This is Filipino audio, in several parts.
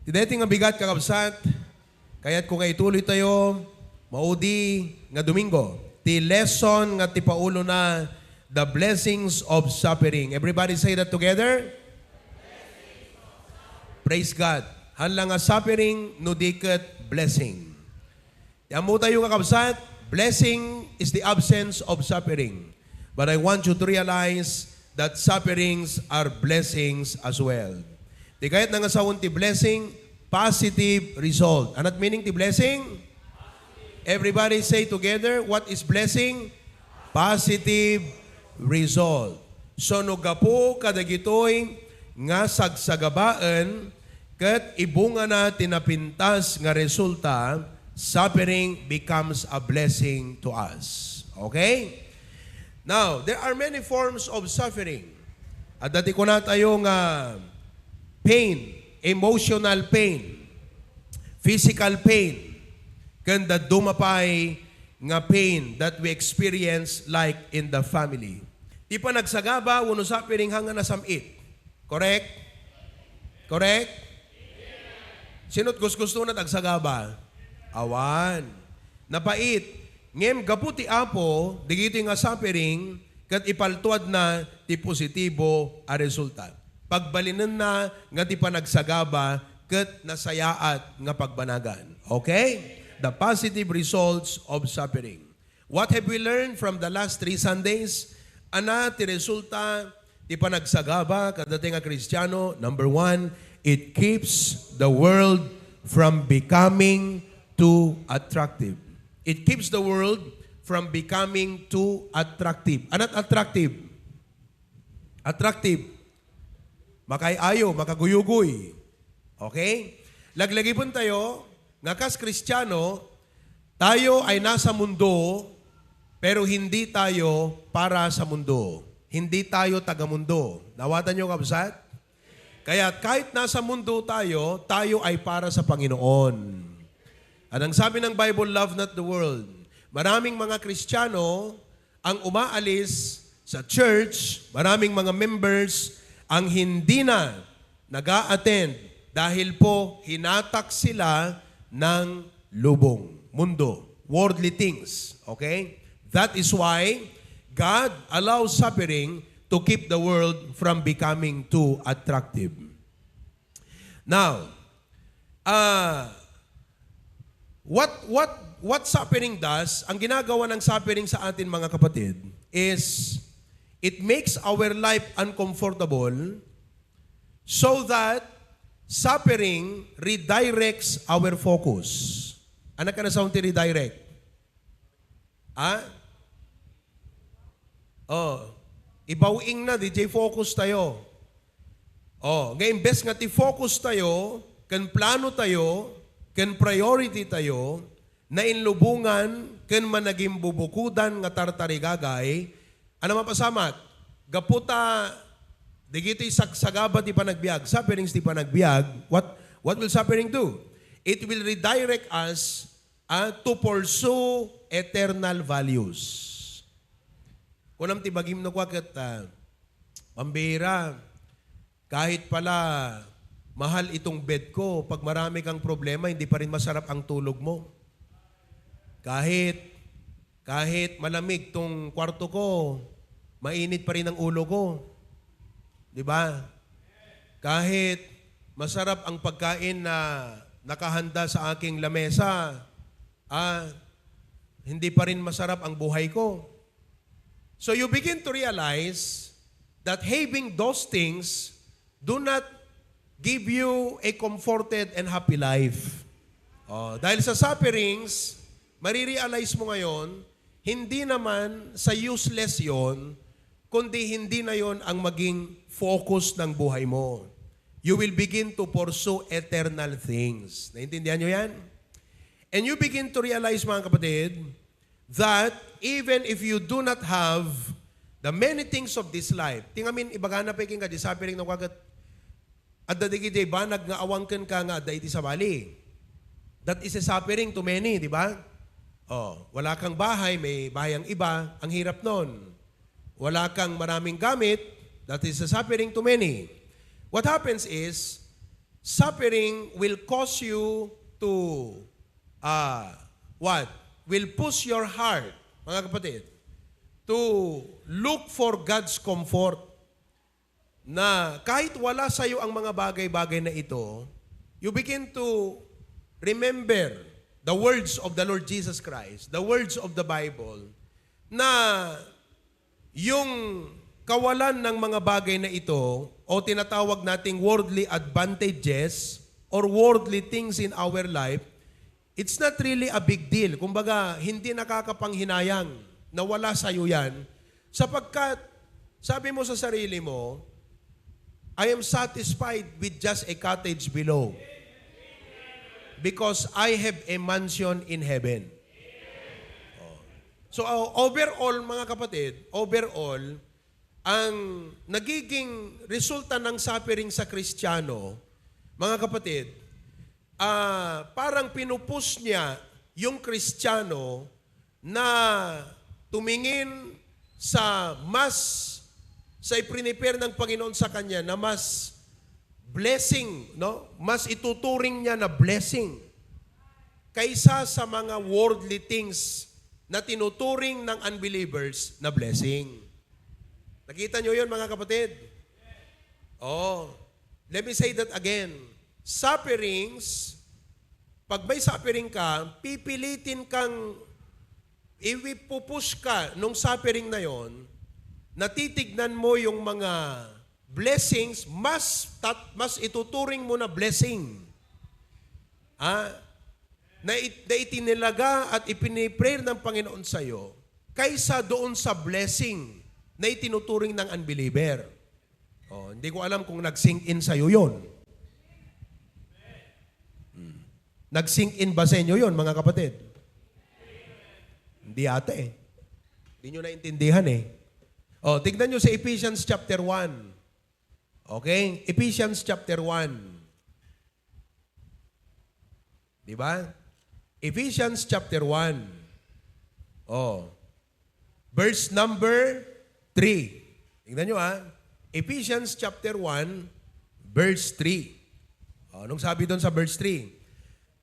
Tideti nga bigat kakabsat, kaya't kung ituloy tayo, maudi nga Domingo. Ti lesson nga ti paulo na the blessings of suffering. Everybody say that together? Praise God. Hanlang nga suffering, no diket blessing. Yamu tayo kakabsat, blessing is the absence of suffering. But I want you to realize that sufferings are blessings as well. Di kahit nga sawon ti blessing, positive result. Anot meaning ti blessing? Everybody say together, what is blessing? Positive result. So no gapo kadagitoy nga sagsagabaan ket ibunga na tinapintas nga resulta, suffering becomes a blessing to us. Okay? Now, there are many forms of suffering. At dati ko na tayo nga pain, emotional pain, physical pain, kanda dumapay nga pain that we experience like in the family. Di pa nagsagaba, wano suffering hanga na samit. Correct? Correct? Sino't gusto na tagsagaba? Awan. Napait. Ngem gaputi apo, digito nga suffering, kat ipaltuad na ti positibo a resulta. Pagbalinan na nga ti panagsagaba, kat nasayaat nga pagbanagan. Okay? The positive results of suffering. What have we learned from the last 3 Sundays? Ana ti resulta ti panagsagaba kadating nga Kristiyano. Number 1, it keeps the world from becoming too attractive. It keeps the world from becoming too attractive. Anat attractive? Attractive. Makayayo, makaguyugoy. Okay? Laglagi po tayo, nga kas Kristiyano, tayo ay nasa mundo, pero hindi tayo para sa mundo. Hindi tayo taga-mundo. Nawatan nyo kabsat? Kaya kahit nasa mundo tayo, tayo ay para sa Panginoon. At ang sabi ng Bible, love not the world. Maraming mga Kristiyano ang umaalis sa church, maraming mga members ang hindi na nag-a-attend dahil po hinatak sila ng lubong, mundo, worldly things. Okay? That is why God allows suffering to keep the world from becoming too attractive. Now, what suffering does, ang ginagawa ng suffering sa atin mga kapatid, is it makes our life uncomfortable so that suffering redirects our focus. Anak ka na sa unti redirect? Ibawing na, DJ focus tayo. Ngayon, best nga ti-focus tayo, kan plano tayo, kan priority tayo, na inlubungan, kan managing bubukudan nga tartarigagay, ano mapasamat? Gaputa, digito'y sagsagaba di panagbiag, sufferings di panagbiag, what will suffering do? It will redirect us to pursue eternal values. Kunam tibagim na kwa kat, pambira, kahit pala mahal itong bed ko, pag marami kang problema, hindi pa rin masarap ang tulog mo. Kahit malamig tong kwarto ko, mainit pa rin ang ulo ko. Di ba? Kahit masarap ang pagkain na nakahanda sa aking lamesa, hindi pa rin masarap ang buhay ko. So you begin to realize that having those things do not give you a comforted and happy life. Dahil sa sufferings, marirealize mo ngayon, hindi naman sa useless yon, kundi hindi na yon ang maging focus ng buhay mo. You will begin to pursue eternal things. Naintindihan nyo yan? And you begin to realize, mga kapatid, that even if you do not have the many things of this life, tingamin, ibagana pa iking ka, di suffering na kagat, at dadigide ba, nag-ngaawangkan ka nga, daiti sa bali. That is a suffering to many, di ba? Wala kang bahay, may bayang iba, ang hirap nun. Wala kang maraming gamit, that is a suffering to many. What happens is, suffering will cause you to, what? Will push your heart, mga kapatid, to look for God's comfort. Na kahit wala sa iyo ang mga bagay-bagay na ito, you begin to remember the words of the Lord Jesus Christ, the words of the Bible, na yung kawalan ng mga bagay na ito o tinatawag nating worldly advantages or worldly things in our life, it's not really a big deal. Kumbaga, hindi nakakapanghinayang na wala sa iyo yan sapagkat sabi mo sa sarili mo, I am satisfied with just a cottage below because I have a mansion in heaven. So overall, mga kapatid, overall, ang nagiging resulta ng suffering sa Kristiyano, mga kapatid, parang pinupus niya yung Kristiyano na tumingin sa iprinipare ng Panginoon sa kanya na mas blessing, no? Mas ituturing niya na blessing kaysa sa mga worldly things na tinuturing ng unbelievers na blessing. Nakita niyo yun, mga kapatid? Oh, let me say that again. Sufferings, pag may suffering ka, pipilitin kang iwipupush ka nung suffering na yon, natitignan mo yung mga blessings, mas ituturing mo na blessing. Na itinilaga at ipiniprayer ng Panginoon sa iyo kaysa doon sa blessing na itinuturing ng unbeliever. Hindi ko alam kung nag-sink in sa iyo yun. Nag-sink in ba sa inyo yun, mga kapatid? Hindi ata eh. Hindi nyo naintindihan eh. Tignan nyo sa Ephesians chapter 1. Okay? Ephesians chapter 1. Diba? Ephesians chapter 1. Verse number 3. Tingnan nyo Ephesians chapter 1, verse 3. Anong sabi doon sa verse 3?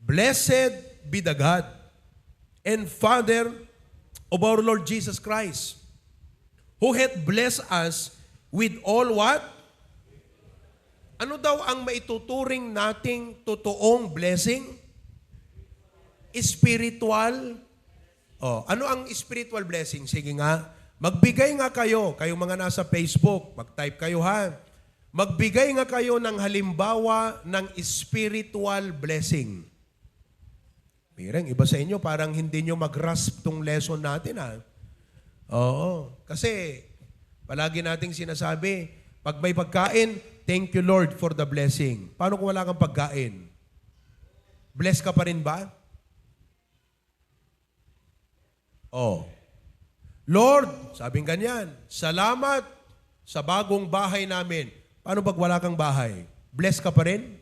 Blessed be the God and Father of our Lord Jesus Christ, who hath blessed us with all what? Ano daw ang maituturing nating totoong blessing? Spiritual. Ano ang spiritual blessing? Sige nga, magbigay nga kayo, kayong mga nasa Facebook, mag-type kayo Magbigay nga kayo ng halimbawa ng spiritual blessing. Mireng, iba sa inyo, parang hindi nyo mag-grasp tong lesson natin Oo, kasi palagi nating sinasabi, pag may pagkain, thank you Lord for the blessing. Paano kung wala kang pagkain? Bless ka pa rin ba? Lord, sabing ganyan, salamat sa bagong bahay namin. Paano pag wala kang bahay? Bless ka pa rin?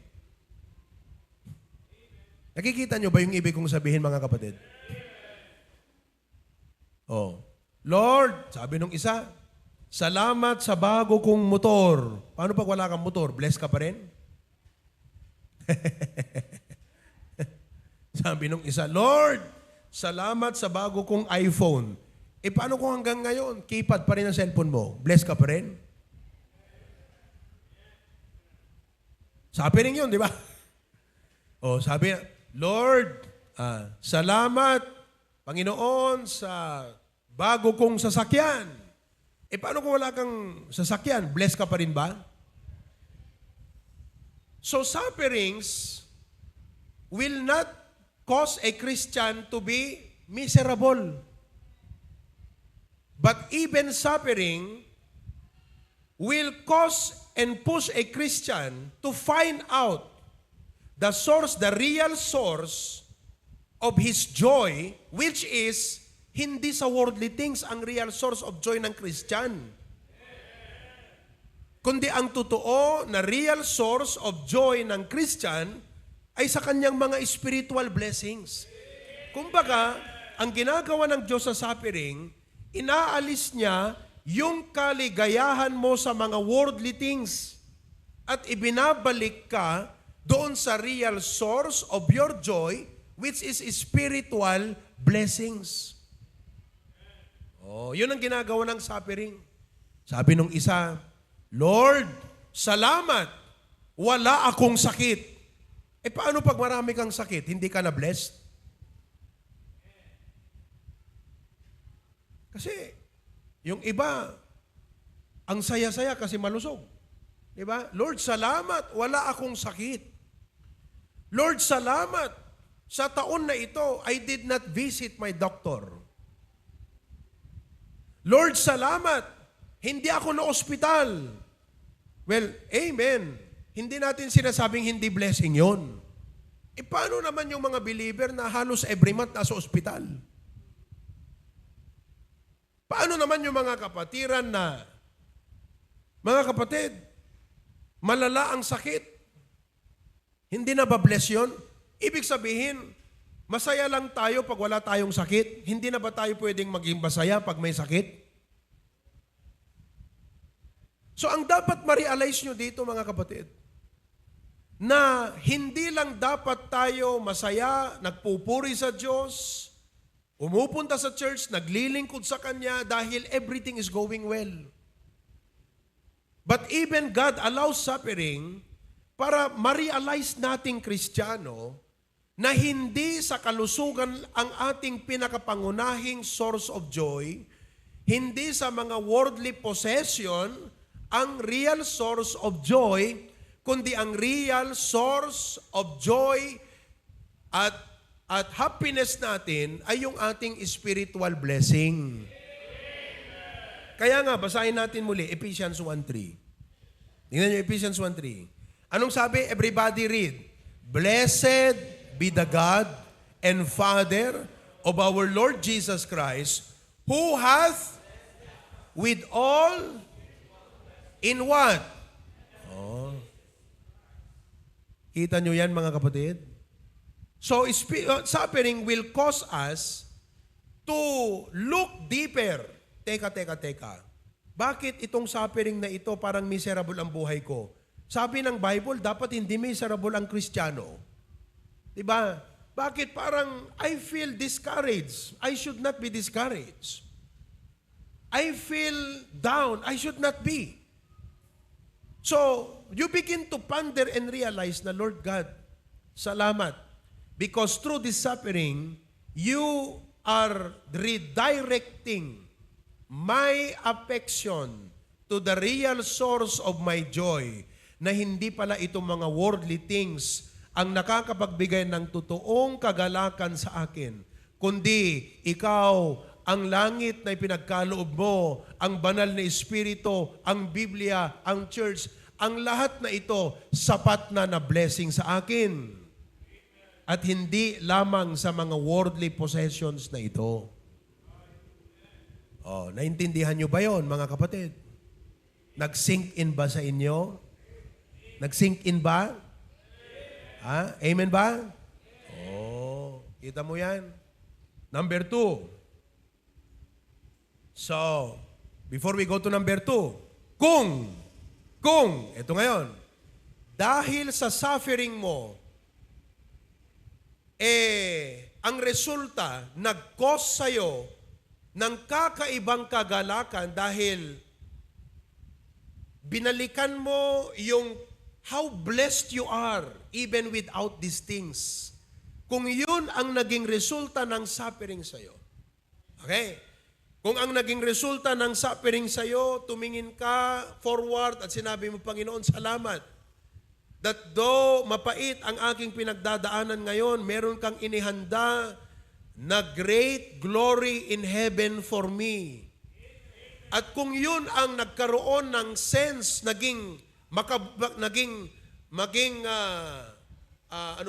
Nakikita nyo ba yung ibig kong sabihin, mga kapatid? Lord, sabi nung isa, salamat sa bago kong motor. Paano pag wala kang motor? Bless ka pa rin? Sabi nung isa, Lord, salamat sa bago kong iPhone. Paano kung hanggang ngayon, keypad pa rin ang cellphone mo? Bless ka pa rin? Sabi rin yun, di ba? Sabi, Lord, salamat, Panginoon, sa bago kong sasakyan. Paano kung wala kang sasakyan? Bless ka pa rin ba? So, sufferings will not cause a Christian to be miserable. But even suffering will cause and push a Christian to find out the source, the real source of his joy, which is hindi sa worldly things ang real source of joy ng Christian. Kundi ang totoo na real source of joy ng Christian ay sa kanyang mga spiritual blessings. Kumbaga, ang ginagawa ng Diyos sa suffering, inaalis niya yung kaligayahan mo sa mga worldly things at ibinabalik ka doon sa real source of your joy, which is spiritual blessings. Oh, yun ang ginagawa ng suffering. Sabi nung isa, Lord, salamat, wala akong sakit. Paano pag marami kang sakit, hindi ka na blessed? Kasi, yung iba, ang saya-saya kasi malusog. Diba? Lord, salamat, wala akong sakit. Lord, salamat, sa taon na ito, I did not visit my doctor. Lord, salamat, hindi ako na ospital. Well, amen. Hindi natin sinasabing hindi blessing yon. Paano naman yung mga believer na halos every month nasa ospital? Paano naman yung mga kapatiran na, mga kapatid, malala ang sakit? Hindi na ba bless yun? Ibig sabihin, masaya lang tayo pag wala tayong sakit? Hindi na ba tayo pwedeng maging masaya pag may sakit? So ang dapat ma-realize nyo dito mga kapatid, na hindi lang dapat tayo masaya, nagpupuri sa Diyos, umupunta sa church, naglilingkod sa Kanya dahil everything is going well. But even God allows suffering para ma-realize nating Kristiyano na hindi sa kalusugan ang ating pinakapangunahing source of joy, hindi sa mga worldly possession ang real source of joy, kundi ang real source of joy at happiness natin ay yung ating spiritual blessing. Kaya nga, basahin natin muli, Ephesians 1:3. Tingnan niyo, Ephesians 1:3. Anong sabi? Everybody read. Blessed be the God and Father of our Lord Jesus Christ, who hath with all in what? Oh. Kita nyo yan mga kapatid? So, suffering will cause us to look deeper. Teka. Bakit itong suffering na ito parang miserable ang buhay ko? Sabi ng Bible, dapat hindi miserable ang Kristiyano. Diba? Bakit parang I feel discouraged? I should not be discouraged. I feel down. I should not be. So, you begin to ponder and realize na, Lord God, salamat. Because through this suffering, you are redirecting my affection to the real source of my joy, na hindi pala itong mga worldly things ang nakakapagbigay ng totoong kagalakan sa akin, kundi ikaw, ang langit na ipinagkaloob mo, ang banal na Espiritu, ang Biblia, ang church, ang lahat na ito sapat na blessing sa akin. At hindi lamang sa mga worldly possessions na ito. Oh, naintindihan nyo ba yon mga kapatid? Nag-sink in ba sa inyo? Nag-sink in ba? Ha? Amen ba? Oh, kita mo yan. Number 2. So, before we go to number 2, ito ngayon, dahil sa suffering mo, ang resulta, nag-cause sa'yo ng kakaibang kagalakan dahil binalikan mo yung how blessed you are even without these things. Kung yun ang naging resulta ng suffering sa'yo. Okay? Kung ang naging resulta ng suffering sa'yo, tumingin ka forward at sinabi mo, Panginoon, salamat. That though mapait ang aking pinagdadaanan ngayon, meron kang inihanda na great glory in heaven for me. At kung yun ang nagkaroon ng sense, ano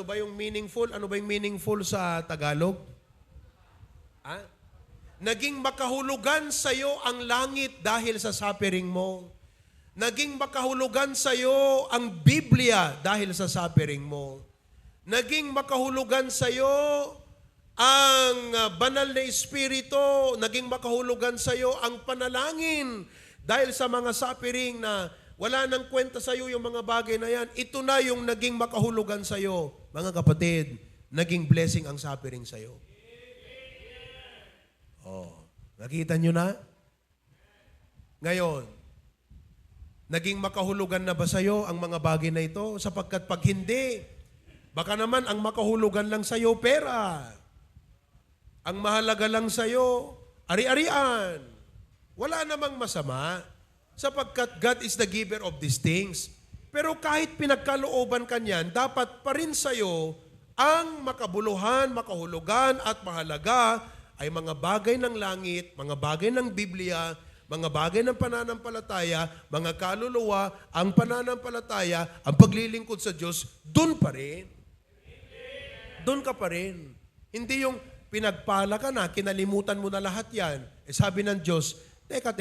ba yung meaningful? Ano ba yung meaningful sa Tagalog? Naging makahulugan sa iyo ang langit dahil sa suffering mo. Naging makahulugan sa iyo ang Biblia dahil sa suffering mo. Naging makahulugan sa iyo ang banal na Espiritu. Naging makahulugan sa iyo ang panalangin dahil sa mga suffering na Wala nang kwenta sa iyo yung mga bagay na yan. Ito na yung naging makahulugan sa iyo. Mga kapatid, naging blessing ang suffering sa iyo. Oh, nakita nyo na? Ngayon, naging makahulugan na ba sa iyo ang mga bagay na ito? Sapagkat pag hindi, baka naman ang makahulugan lang sa iyo pera. Ang mahalaga lang sa iyo, ari-arian. Wala namang masama. Sapagkat God is the giver of these things. Pero kahit pinagkalooban ka niyan, dapat pa rin sa'yo ang makabuluhan, makahulugan at mahalaga ay mga bagay ng langit, mga bagay ng Biblia, mga bagay ng pananampalataya, mga kaluluwa, ang pananampalataya, ang paglilingkod sa Diyos, doon pa rin. Doon ka pa rin. Hindi yung pinagpala ka na, kinalimutan mo na lahat yan. Sabi ng Diyos, teka.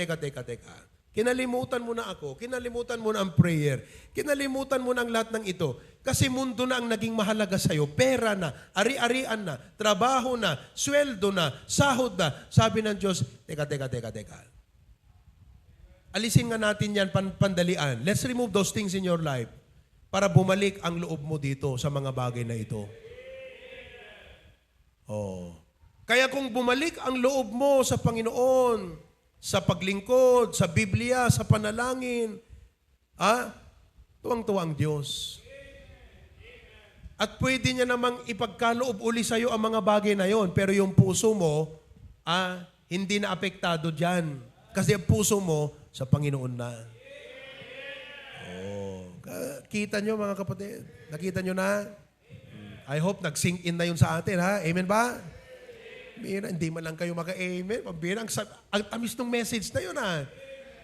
Kinalimutan mo na ako, kinalimutan mo na ang prayer, kinalimutan mo na ang lahat ng ito. Kasi mundo na ang naging mahalaga sa'yo. Pera na, ari-arian na, trabaho na, sweldo na, sahod na. Sabi ng Diyos, teka. Alisin nga natin yan pandalian. Let's remove those things in your life para bumalik ang loob mo dito sa mga bagay na ito. Oh. Kaya kung bumalik ang loob mo sa Panginoon, sa paglingkod, sa Biblia, sa panalangin, tuwang-tuwa ang Diyos. At pwede niya namang ipagkaloob uli sa iyo ang mga bagay na yon, pero yung puso mo, hindi na apektado dyan. Kasi ang puso mo, sa Panginoon na. Oh. Kita nyo mga kapatid? Nakita nyo na? I hope nag-sink in na yun sa atin, ha? Amen ba? Mira, hindi man lang kayo maka-amen. Mabira, ang tamis ng message na yun, ha?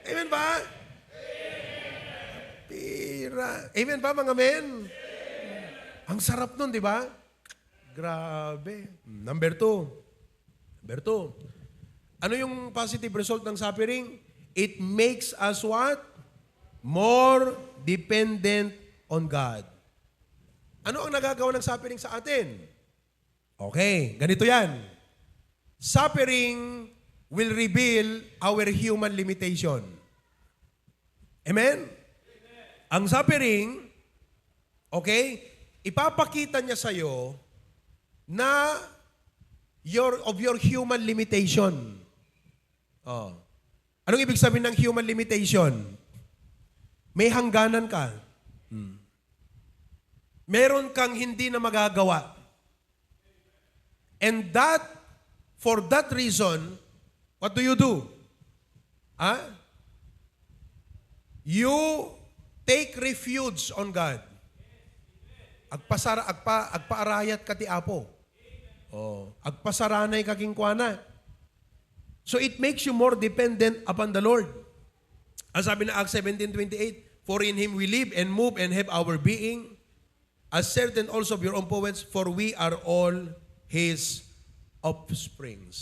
Amen ba? Mira. Amen ba, mga men? Ang sarap nun, di ba? Grabe. Number two. Ano yung positive result ng suffering? It makes us what? More dependent on God. Ano ang nagagawa ng suffering sa atin? Okay, ganito yan. Suffering will reveal our human limitation. Amen? Ang suffering, okay, ipapakita niya sa'yo na of your human limitation. Oh. Anong ibig sabihin ng human limitation? May hangganan ka. Meron kang hindi na magagawa. And for that reason, what do? You take refuge on God. Agpaarayat ka ti Apo. Oh, agpasaranay ka kingkwana. So it makes you more dependent upon the Lord. Ang sabi na Acts 17:28, for in Him we live and move and have our being, as certain also of your own poets, for we are all His offsprings.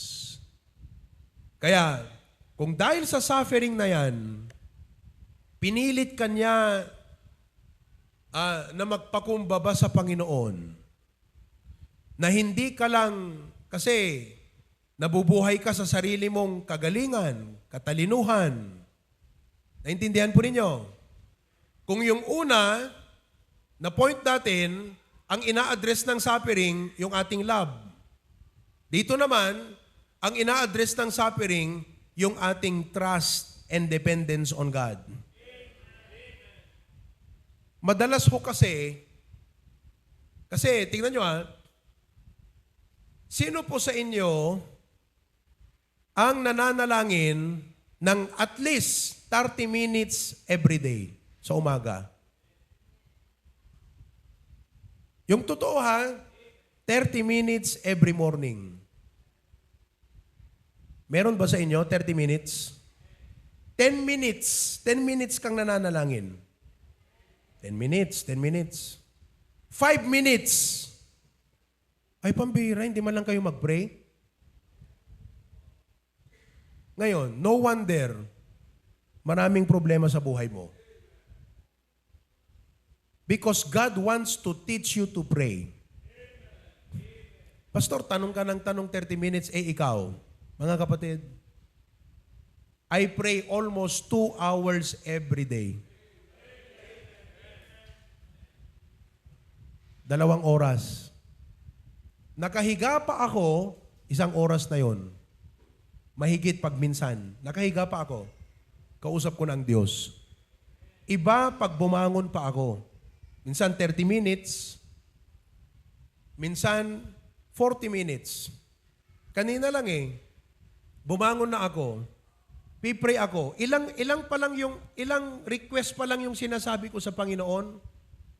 Kaya, kung dahil sa suffering na yan, pinilit ka niya na magpakumbaba sa Panginoon, na hindi ka lang, kasi nabubuhay ka sa sarili mong kagalingan, katalinuhan. Naintindihan po ninyo? Kung yung una, na point natin, ang ina-address ng suffering, yung ating love. Dito naman, ang ina-address ng suffering, yung ating trust and dependence on God. Madalas ho kasi tingnan nyo sino po sa inyo ang nananalangin ng at least 30 minutes every day sa umaga? Yung totoo 30 minutes every morning. Meron ba sa inyo 30 minutes? 10 minutes. 10 minutes kang nananalangin. 10 minutes. 5 minutes. Ay, pambira, hindi man lang kayo mag-pray. Ngayon, no wonder, maraming problema sa buhay mo. Because God wants to teach you to pray. Pastor, tanong ka ng tanong 30 minutes, ikaw, mga kapatid, I pray almost 2 hours every day. 2 oras. Nakahiga pa ako, 1 oras na yon. Mahigit pag minsan. Nakahiga pa ako. Kausap ko ng Diyos. Iba pag bumangon pa ako. Minsan 30 minutes, minsan 40 minutes. Kanina lang bumangon na ako, pipray ako. Ilang request pa lang yung sinasabi ko sa Panginoon.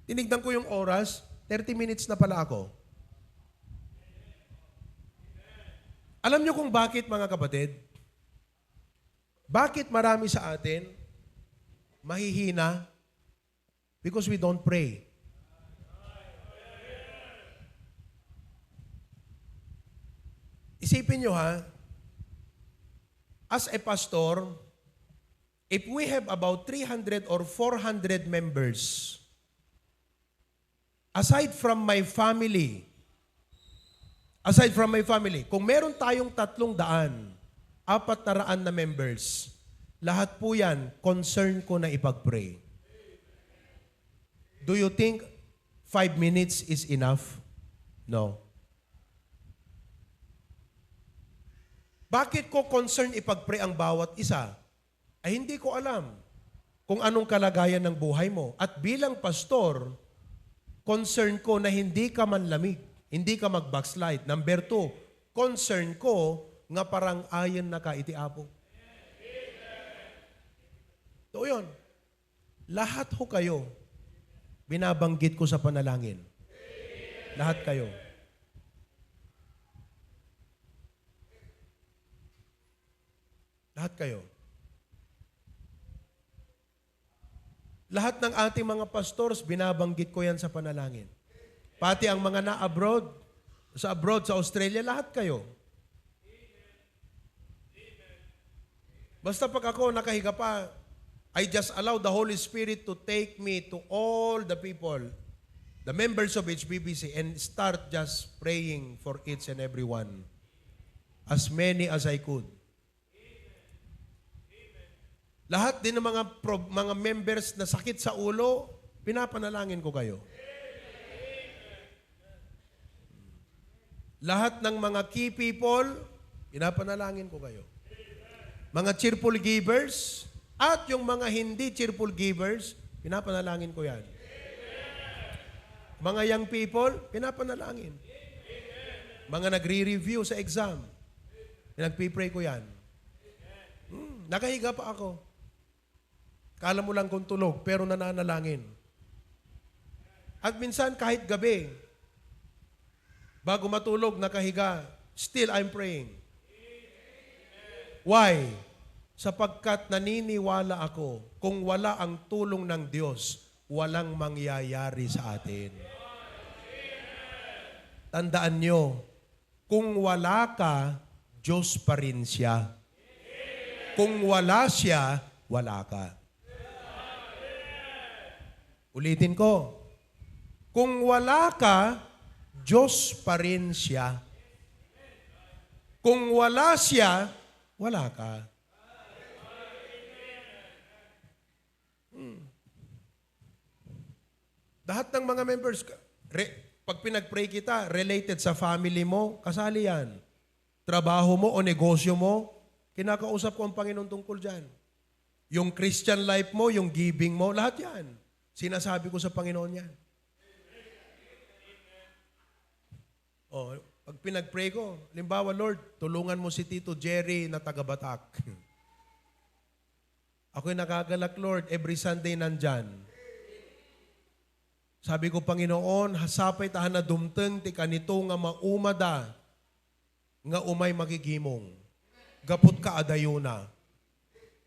Tinignan ko yung oras, 30 minutes na pala ako. Alam niyo kung bakit, mga kapatid? Bakit marami sa atin mahihina? Because we don't pray. Isipin nyo as a pastor, if we have about 300 or 400 members, aside from my family, kung meron tayong 300, 400 na members, lahat po yan, concern ko na ipag-pray. Do you think 5 minutes is enough? No. Bakit ko concern ipag-pray ang bawat isa? Ay hindi ko alam kung anong kalagayan ng buhay mo. At bilang pastor, concern ko na hindi ka manlamig, hindi ka mag-backslide. Number 2, concern ko nga parang ayon na ka iti Apo. So yun, lahat ho kayo, binabanggit ko sa panalangin. Lahat kayo. Lahat kayo. Lahat ng ating mga pastors, binabanggit ko yan sa panalangin. Pati ang mga na-abroad, sa Australia, lahat kayo. Basta pag ako nakahiga pa, I just allow the Holy Spirit to take me to all the people, the members of HBBC, and start just praying for each and every one. As many as I could. Lahat din ng mga members na sakit sa ulo, pinapanalangin ko kayo. Lahat ng mga key people, pinapanalangin ko kayo. Mga cheerful givers, at yung mga hindi cheerful givers, pinapanalangin ko yan. Mga young people, pinapanalangin. Mga nagre-review sa exam, pinagpipray ko yan. Nakahiga pa ako. Kala mo lang kung tulog, pero nananalangin. At minsan kahit gabi, bago matulog, nakahiga, still I'm praying. Why? Sapagkat naniniwala ako, kung wala ang tulong ng Diyos, walang mangyayari sa atin. Tandaan nyo, kung wala ka, Diyos pa rin siya. Kung wala siya, wala ka. Ulitin ko, kung wala ka, Diyos pa rin siya. Kung wala siya, wala ka. Lahat ng mga members, pag pinag-pray kita, related sa family mo, kasali yan. Trabaho mo o negosyo mo, kinakausap ko ang Panginoon tungkol dyan. Yung Christian life mo, yung giving mo, lahat yan. Sinasabi ko sa Panginoon yan. Oh, pag pinag-pray ko, limbawa, Lord, tulungan mo si Tito Jerry na taga-Batak. Ako'y nakagalak, Lord, every Sunday nandyan. Sabi ko, Panginoon, hasapay tahan na dumteng ti kanito nga maumada nga umay magigimong. Gapot ka adayuna.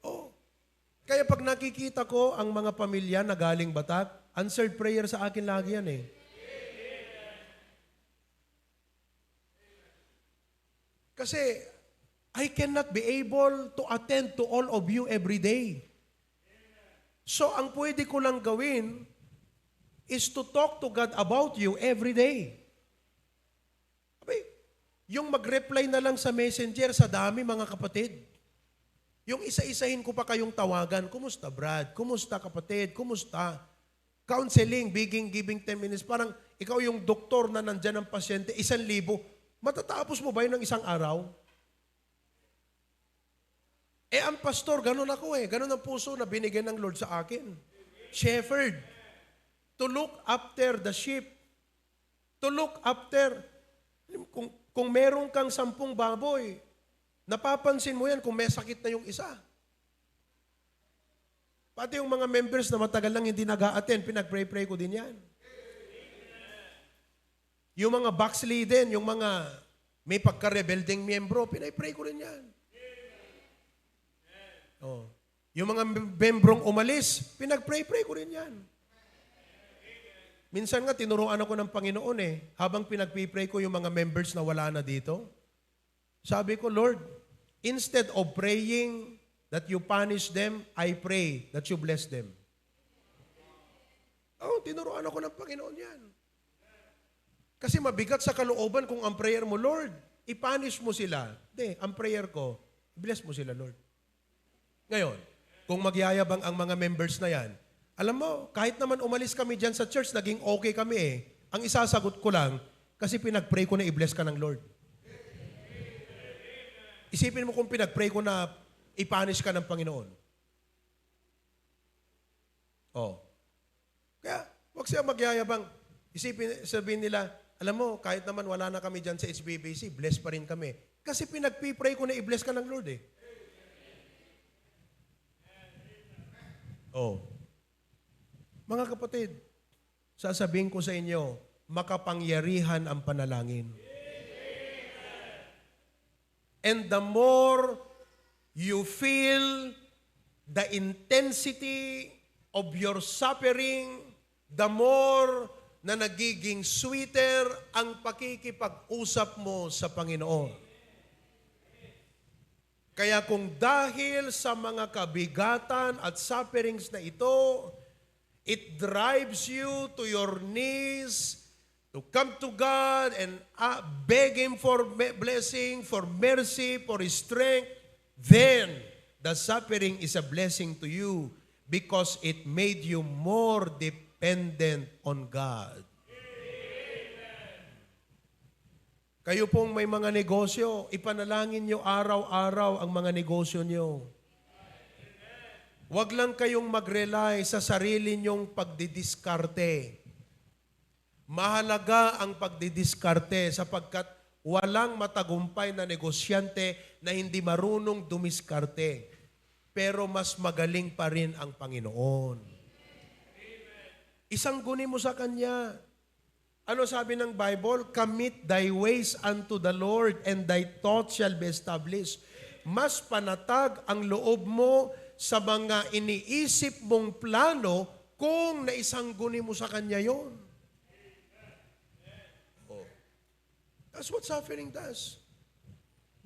Oh. Kaya pag nakikita ko ang mga pamilya na galing Batak, answered prayer sa akin lagi yan . Kasi I cannot be able to attend to all of you every day. So ang pwede ko lang gawin is to talk to God about you every day. Yung mag-reply na lang sa messenger, sa dami mga kapatid. Yung isa-isahin ko pa kayong tawagan, kumusta Brad? Kumusta kapatid? Kumusta? Counseling, giving 10 minutes. Parang ikaw yung doktor na nandyan ng pasyente, 1,000. Matatapos mo ba yun ng isang araw? Ang pastor, ganun ako Ganun ang puso na binigyan ng Lord sa akin. Shepherd. To look after the sheep. To look after. Kung meron kang 10 baboy, napapansin mo yan kung may sakit na yung isa. Pati yung mga members na matagal lang hindi nag-a-attend, pinag-pray-pray ko din yan. Yung mga backslidden, yung mga may pagka-rebelding miyembro, pinay-pray ko rin yan. Oh. Yung mga membrong umalis, pinag-pray-pray ko rin yan. Minsan nga, tinuruan ako ng Panginoon habang pinag-pray ko yung mga members na wala na dito. Sabi ko, Lord, instead of praying that you punish them, I pray that you bless them. Tinuruan ako ng Panginoon yan. Kasi mabigat sa kalooban kung ang prayer mo, Lord, i-punish mo sila. Hindi, ang prayer ko, bless mo sila, Lord. Ngayon, kung magyayabang ang mga members na yan, alam mo, kahit naman umalis kami dyan sa church, naging okay kami Ang isasagot ko lang, kasi pinag-pray ko na i-bless ka ng Lord. Isipin mo kung pinag-pray ko na i-punish ka ng Panginoon. Kaya, huwag siya magyayabang. Sabihin nila, alam mo, kahit naman wala na kami dyan sa HBBC, bless pa rin kami. Kasi pinag-pray ko na i-bless ka ng Lord Mga kapatid, sasabihin ko sa inyo, makapangyarihan ang panalangin. And the more you feel the intensity of your suffering, the more na nagiging sweeter ang pakikipag-usap mo sa Panginoon. Kaya kung dahil sa mga kabigatan at sufferings na ito, it drives you to your knees to come to God and beg Him for blessing, for mercy, for His strength, then the suffering is a blessing to you because it made you more dependent on God. Kayo pong may mga negosyo, ipanalangin nyo araw-araw ang mga negosyo nyo. Huwag lang kayong mag-rely sa sarili nyong pagdidiskarte. Mahalaga ang pagdidiskarte sapagkat walang matagumpay na negosyante na hindi marunong dumiskarte. Pero mas magaling pa rin ang Panginoon. Isanggunin mo sa Kanya. Ano sabi ng Bible? Commit thy ways unto the Lord and thy thoughts shall be established. Mas panatag ang loob mo sa mga iniisip mong plano kung naisanggunin mo sa Kanya yon. That's what suffering does.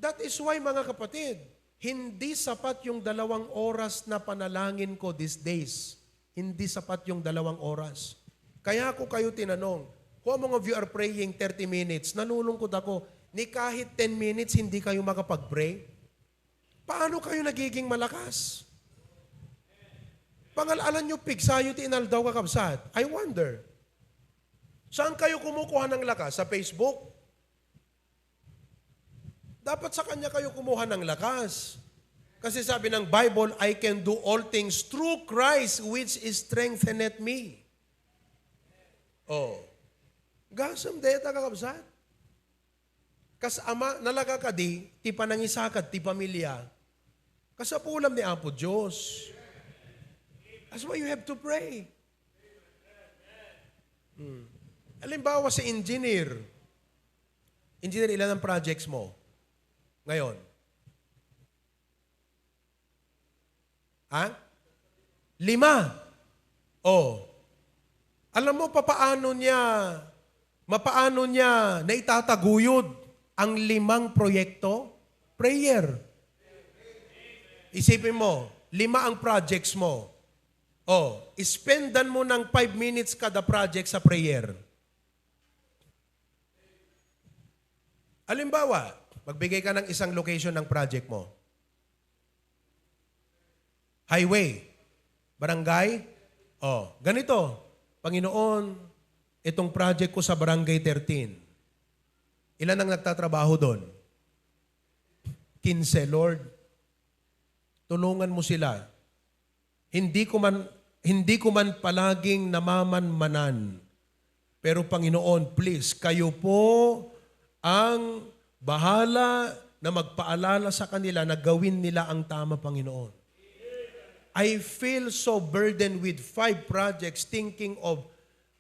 That is why, mga kapatid, hindi sapat yung 2 oras na panalangin ko these days. Hindi sapat yung 2 oras. Kaya ako kayo tinanong, how many of you are praying 30 minutes? Nalulungkot ako, ni kahit 10 minutes hindi kayo makapag-pray? Paano kayo nagiging malakas? Pangalalan nyo, pigsayo tinal daw kakabsat. I wonder, saan kayo kumukuha ng lakas? Sa Facebook? Dapat sa Kanya kayo kumuha ng lakas. Kasi sabi ng Bible, I can do all things through Christ which strengtheneth me. Gasam deta kakabsat. Kas ama nalaga ka ti panangisakad, ti pamilya. Kasapulam ni Apo Diyos. That's why you have to pray. Halimbawa sa engineer. Engineer, ilan ang projects mo? Ngayon. 5? Alam mo papaano niya naitataguyod ang 5 proyekto? Prayer. Isipin mo, 5 ang projects mo. Spendan mo ng 5 minutes kada project sa prayer. Halimbawa, magbigay ka ng isang location ng project mo. Highway. Barangay. Ganito. Panginoon, itong project ko sa Barangay 13. Ilan ang nagtatrabaho doon? 15, Lord. Tulungan mo sila. Hindi ko man palaging namamanmanan. Pero Panginoon, please, kayo po ang bahala na magpaalala sa kanila na gawin nila ang tama, Panginoon. I feel so burdened with 5 projects thinking of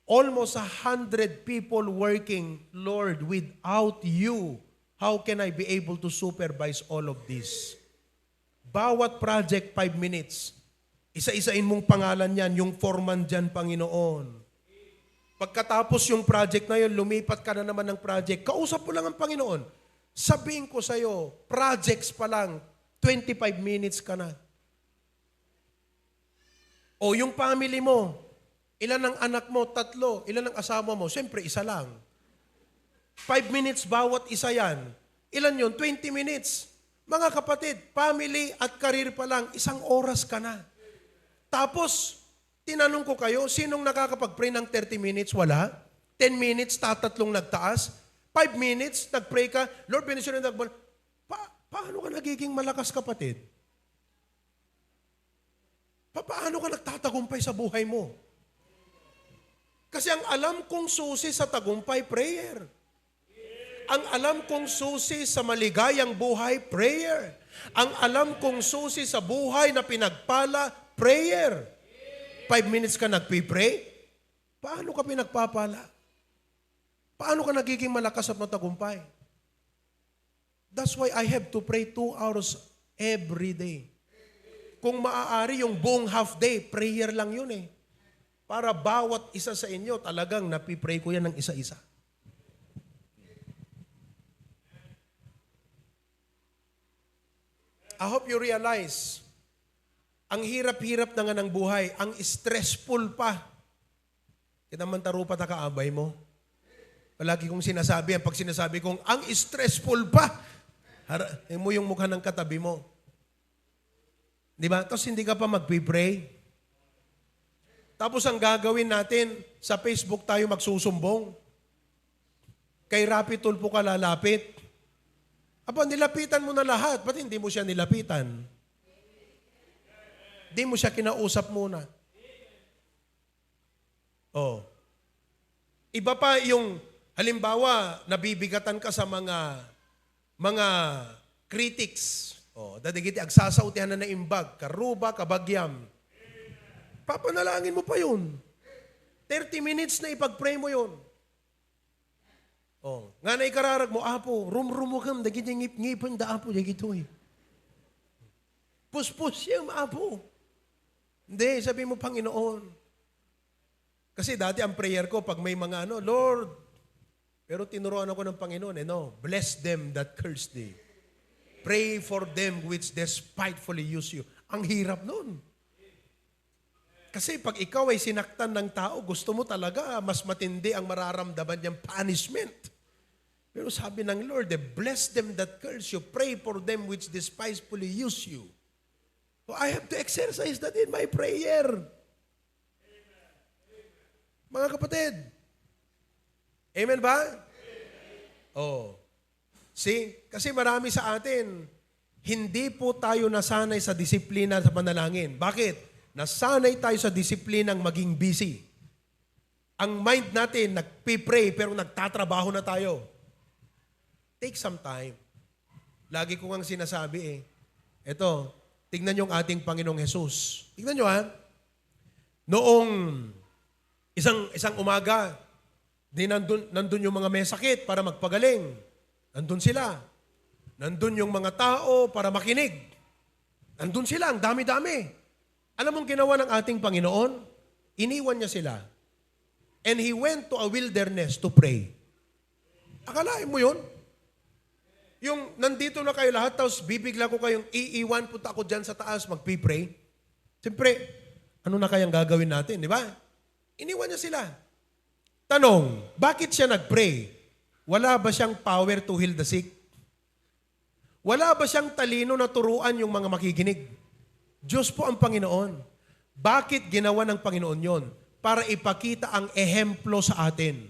almost 100 people working. Lord, without you, how can I be able to supervise all of this? Bawat project, 5 minutes. Isa-isain mong pangalan yan, yung foreman dyan, Panginoon. Pagkatapos yung project na yun, lumipat ka na naman ng project. Kausap mo lang ang Panginoon. Sabihin ko sa'yo, projects pa lang, 25 minutes ka na. O yung family mo, ilan ang anak mo? 3. Ilan ang asawa mo? Siyempre, isa lang. 5 minutes bawat isa yan. Ilan yun? 20 minutes. Mga kapatid, family at career pa lang, 1 oras ka na. Tapos, tinanong ko kayo, sinong nakakapag-pray ng 30 minutes? Wala. 10 minutes, tatlong nagtaas. 5 minutes, nag-pray ka. Lord, benisyon na nagbuwan. Paano ka nagiging malakas, kapatid? Paano ka nagtatagumpay sa buhay mo? Kasi ang alam kong susi sa tagumpay, prayer. Ang alam kong susi sa maligayang buhay, prayer. Ang alam kong susi sa buhay na pinagpala, prayer. 5 minutes ka nagpipray? Paano ka pinagpapala? Paano ka nagiging malakas at matagumpay? That's why I have to pray 2 hours every day. Kung maaari, yung buong half day, prayer lang yun eh. Para bawat isa sa inyo, talagang napipray ko yan ng isa-isa. I hope you realize, ang hirap-hirap na nga ng buhay, ang stressful pa. Kita man tarupa na kaabay mo. Palagi kong sinasabi, pag sinasabi kong, ang stressful pa, mo yung mukha ng katabi mo. Di ba? Tapos hindi ka pa magpipray. Tapos ang gagawin natin, sa Facebook tayo magsusumbong. Kay Rapi Tulfo ka lalapit. Aba, nilapitan mo na lahat. Ba't hindi mo siya nilapitan? Hindi mo siya kinausap muna. Oh. Iba pa yung, halimbawa, nabibigatan ka sa mga critics. Oh, dadigiti agsasautihan na imbag, karuba, kabagyam. Papanalangin mo pa yun. 30 minutes na ipag-pray mo yun. Oh, nga na ikararag mo, apo, rum-rumukam, dagiti ngip-ngipan da apo, dagito eh. Puspus siyang apo. Hindi, sabi mo, Panginoon. Kasi dati ang prayer ko, pag may mga Lord, pero tinuruan ako ng Panginoon, bless them that curse thee. Pray for them which despitefully use you. Ang hirap nun. Kasi pag ikaw ay sinaktan ng tao, gusto mo talaga mas matindi ang mararamdaman niyang punishment. Pero sabi ng Lord, bless them that curse you. Pray for them which despitefully use you. So I have to exercise that in my prayer. Mga kapatid. Amen ba? Oh. See? Kasi marami sa atin, hindi po tayo nasanay sa disiplina sa panalangin. Bakit? Nasanay tayo sa disiplinang maging busy. Ang mind natin, nagpipray pero nagtatrabaho na tayo. Take some time. Lagi ko ngang sinasabi Ito, tignan yung ating Panginoong Jesus. Tignan nyo Noong isang umaga, nandun yung mga may sakit para magpagaling. Nandun sila. Nandun yung mga tao para makinig. Nandun sila, ang dami-dami. Alam mong ginawa ng ating Panginoon? Iniwan niya sila. And He went to a wilderness to pray. Akalain mo yun? Yung nandito na kayo lahat, tapos bibigla ko kayong iiwan, punta ako dyan sa taas, magpipray. Siyempre, ano na kayang gagawin natin, di ba? Iniwan niya sila. Tanong, bakit siya nagpray? Wala ba siyang power to heal the sick? Wala ba siyang talino na turuan yung mga makikinig? Diyos po ang Panginoon. Bakit ginawa ng Panginoon yon? para ipakita ang ehemplo sa atin.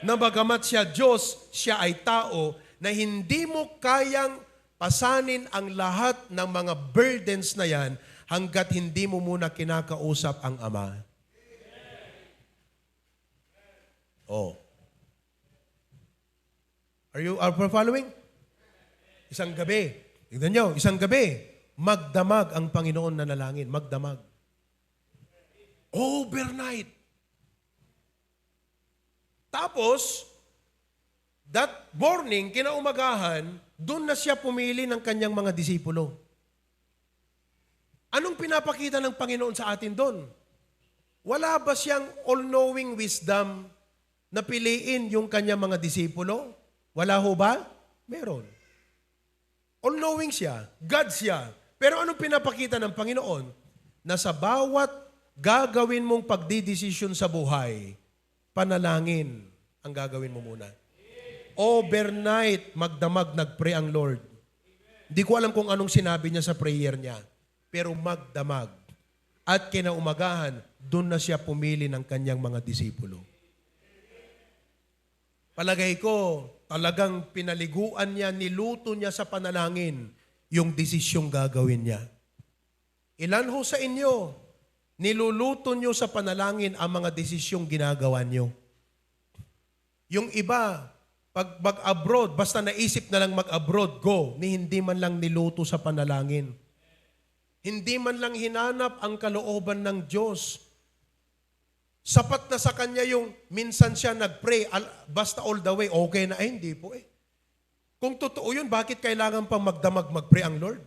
Na bagamat siya Diyos, siya ay tao, na hindi mo kayang pasanin ang lahat ng mga burdens na yan hanggat hindi mo muna kinakausap ang Ama. Oh. Are you following? Isang gabi. Tignan nyo, isang gabi, magdamag ang Panginoon na nalangin. Magdamag. Overnight. Tapos, that morning, kinaumagahan, doon na siya pumili ng kanyang mga disipulo. Anong pinapakita ng Panginoon sa atin doon? Wala ba siyang all-knowing wisdom na piliin yung kanyang mga disipulo? Wala ho ba? Meron. All-knowing siya. God siya. Pero anong pinapakita ng Panginoon? Na sa bawat gagawin mong pagdidesisyon sa buhay, panalangin ang gagawin mo muna. Overnight, magdamag, nag-pray ang Lord. Hindi ko alam kung anong sinabi niya sa prayer niya. Pero magdamag. At kinaumagahan, doon na siya pumili ng kanyang mga disipulo. Palagay ko, talagang pinaliguan niya, niluto niya sa panalangin yung desisyong gagawin niya. Ilan ho sa inyo, niluluto niyo sa panalangin ang mga desisyong ginagawa niyo? Yung iba, pag mag-abroad, basta naisip na lang mag-abroad, go, ni hindi man lang niluto sa panalangin. Hindi man lang hinanap ang kalooban ng Diyos. Sapat na sa kanya yung minsan siya nag-pray, basta all the way, okay na. Hindi po eh. Kung totoo yun, bakit kailangan pang magdamag, mag-pray ang Lord?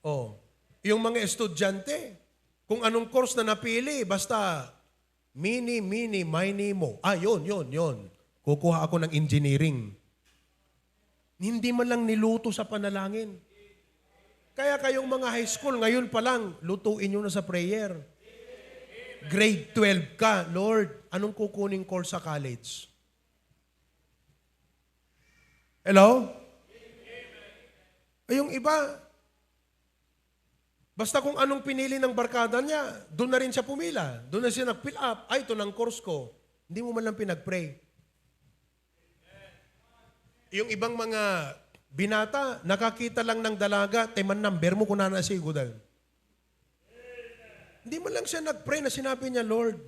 Oh, yung mga estudyante, kung anong course na napili, basta mini, mo. Yun. Kukuha ako ng engineering. Hindi man lang niluto sa panalangin. Kaya kayong mga high school, ngayon pa lang, lutuin nyo na sa prayer. Grade 12 ka, Lord, anong kukuning course sa college? Hello? Ay, yung iba, basta kung anong pinili ng barkada niya, doon na rin siya pumila. Doon na siya nag-fill up. Ay, ito ng course ko. Hindi mo man lang pinag-pray. Yung ibang mga binata, nakakita lang ng dalaga, teman number mo kung nanasigo dahil. Hindi man lang siya nag-pray na sinabi niya, Lord,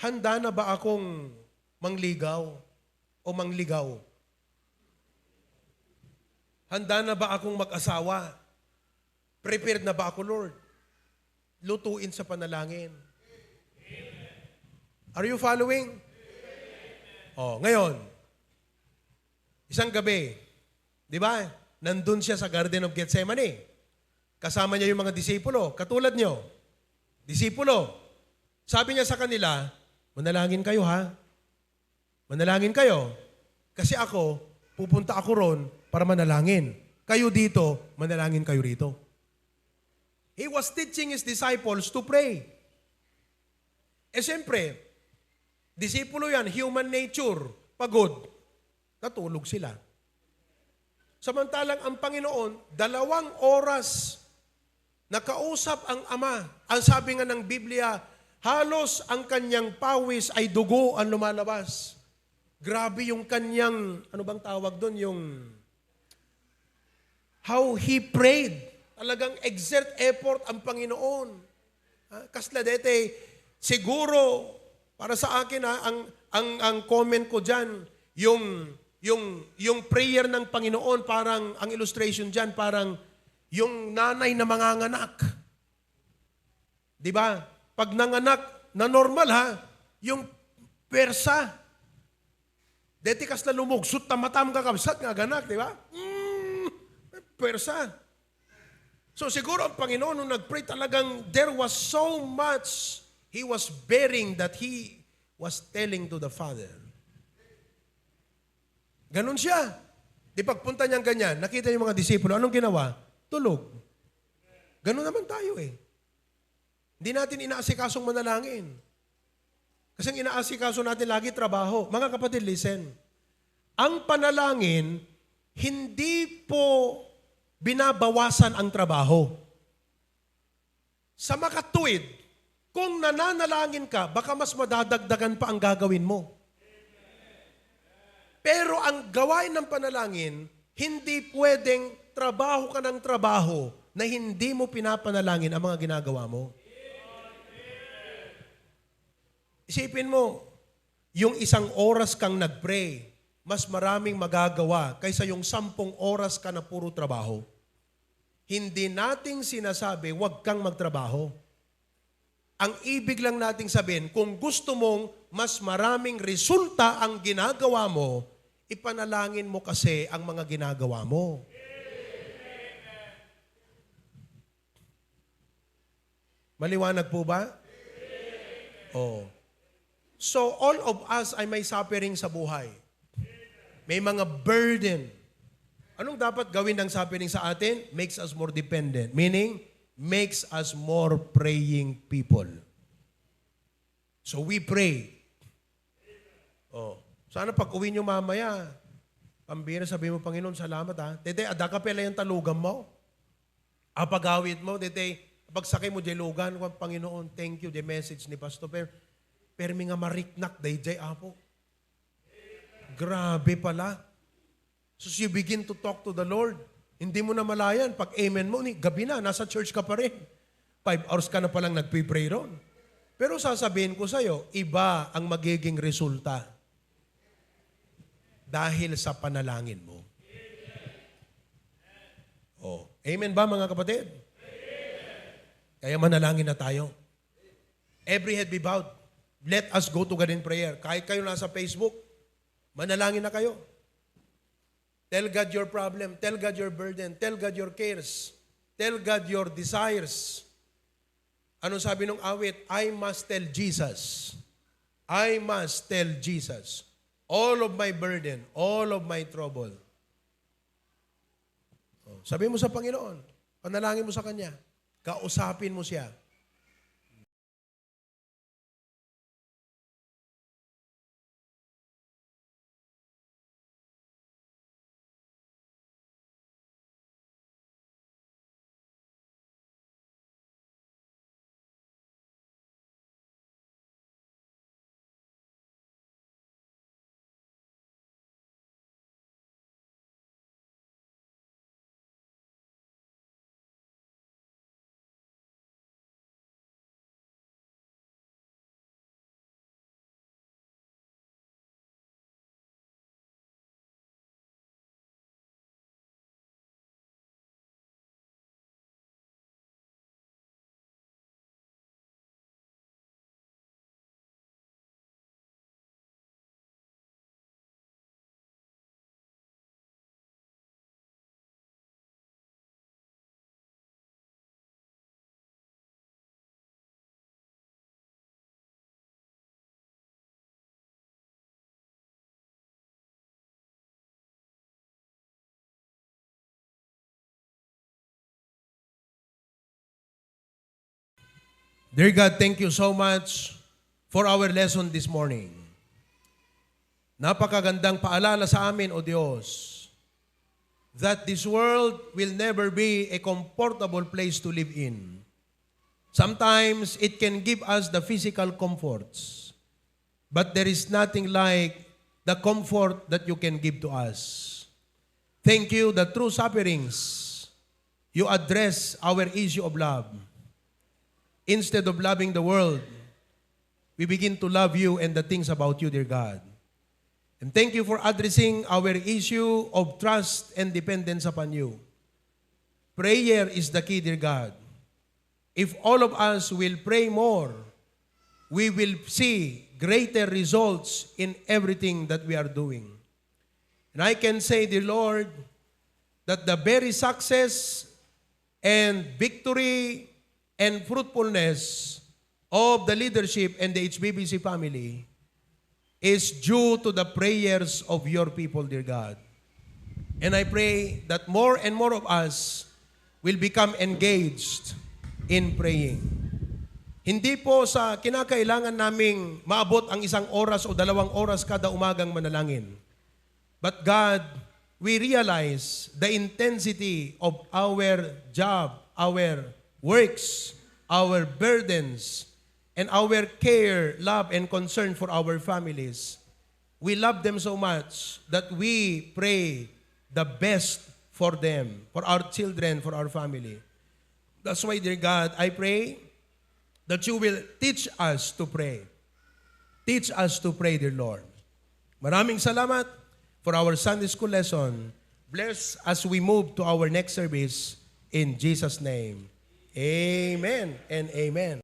handa na ba akong mangligaw o mangligaw? Handa na ba akong mag-asawa? Prepared na ba ako, Lord? Lutuin sa panalangin. Are you following? Oh, ngayon, isang gabi, di ba? Nandun siya sa Garden of Gethsemane. Kasama niya yung mga disipulo, katulad niyo. Disipulo. Sabi niya sa kanila, manalangin kayo ha. Manalangin kayo. Kasi ako, pupunta ako ron para manalangin. Kayo dito, manalangin kayo rito. He was teaching his disciples to pray. Siyempre, disipulo yan, human nature, pagod. Natulog sila. Samantalang ang Panginoon, 2 oras nakausap ang Ama. Ang sabi nga ng Biblia, halos ang kanyang pawis ay dugo ang lumalabas. Grabe yung kanyang, ano bang tawag doon? Yung how he prayed. Talagang exert effort ang Panginoon. Kasladete, siguro, para sa akin, ang comment ko dyan, yung prayer ng Panginoon, parang, ang illustration dyan, parang yung nanay na manganganak. Di ba? Pag nanganak, na normal ha, yung persa. Deti kas na lumugsot, tamatam kakabsat nga ganak, di ba? Persa. So siguro ang Panginoon nung nag-pray talagang there was so much he was bearing that he was telling to the Father. Ganon siya. Di pagpunta niyang ganyan, nakita yung mga disipulo, anong ginawa? Tulog. Ganon naman tayo eh. Hindi natin inaasikasong manalangin. Kasi ang inaasikaso natin lagi trabaho. Mga kapatid, listen. Ang panalangin, hindi po binabawasan ang trabaho. Sa makatuwid, kung nananalangin ka, baka mas madadagdagan pa ang gagawin mo. Pero ang gawain ng panalangin, hindi pwedeng trabaho ka ng trabaho na hindi mo pinapanalangin ang mga ginagawa mo. Isipin mo, yung 1 oras kang nag-pray, mas maraming magagawa kaysa yung 10 oras ka na puro trabaho. Hindi nating sinasabi, huwag kang magtrabaho. Ang ibig lang nating sabihin, kung gusto mong mas maraming resulta ang ginagawa mo, ipanalangin mo kasi ang mga ginagawa mo. Maliwanag po ba? Oh. So all of us ay may suffering sa buhay. May mga burden. Anong dapat gawin ng suffering sa atin? Makes us more dependent. Meaning, makes us more praying people. So we pray. Oh. Sana pag uwi nyo mamaya, pambira, sabi mo, Panginoon, salamat ha. Tete, adaka pala yung talugan mo. Pag-awit mo, tete, pagsakay mo dyan lugan, Panginoon, thank you, the message ni Pastor Per. Pero nga mariknak, day apo. Grabe pala. So you begin to talk to the Lord. Hindi mo na malayan. Pag amen mo, gabi na, nasa church ka pa rin. 5 hours ka na palang nagpipray ron. Pero sasabihin ko sa'yo, iba ang magiging resulta. Dahil sa panalangin mo. Oh. Amen ba mga kapatid? Kaya manalangin na tayo. Every head be bowed. Let us go to God in prayer. Kahit kayo nasa Facebook, manalangin na kayo. Tell God your problem. Tell God your burden. Tell God your cares. Tell God your desires. Ano sabi nung awit? I must tell Jesus. I must tell Jesus. All of my burden, all of my trouble. Sabi mo sa Panginoon, panalangin mo sa Kanya. Kausapin mo siya. Dear God, thank you so much for our lesson this morning. Napakagandang paalala sa amin, O Diyos, that this world will never be a comfortable place to live in. Sometimes it can give us the physical comforts, but there is nothing like the comfort that you can give to us. Thank you that through sufferings, you address our issue of love. Instead of loving the world, we begin to love you and the things about you, dear God. And thank you for addressing our issue of trust and dependence upon you. Prayer is the key, dear God. If all of us will pray more, we will see greater results in everything that we are doing. And I can say, dear Lord, that the very success and victory and fruitfulness of the leadership and the HBBC family is due to the prayers of your people, dear God. And I pray that more and more of us will become engaged in praying. Hindi po sa kinakailangan naming maabot ang 1 oras o 2 oras kada umagang manalangin. But God, we realize the intensity of our job, our works, our burdens, and our care, love, and concern for our families. We love them so much that we pray the best for them, for our children, for our family. That's why, dear God, I pray that you will teach us to pray. Teach us to pray, dear Lord. Maraming salamat for our Sunday school lesson. Bless as we move to our next service in Jesus' name. Amen and amen.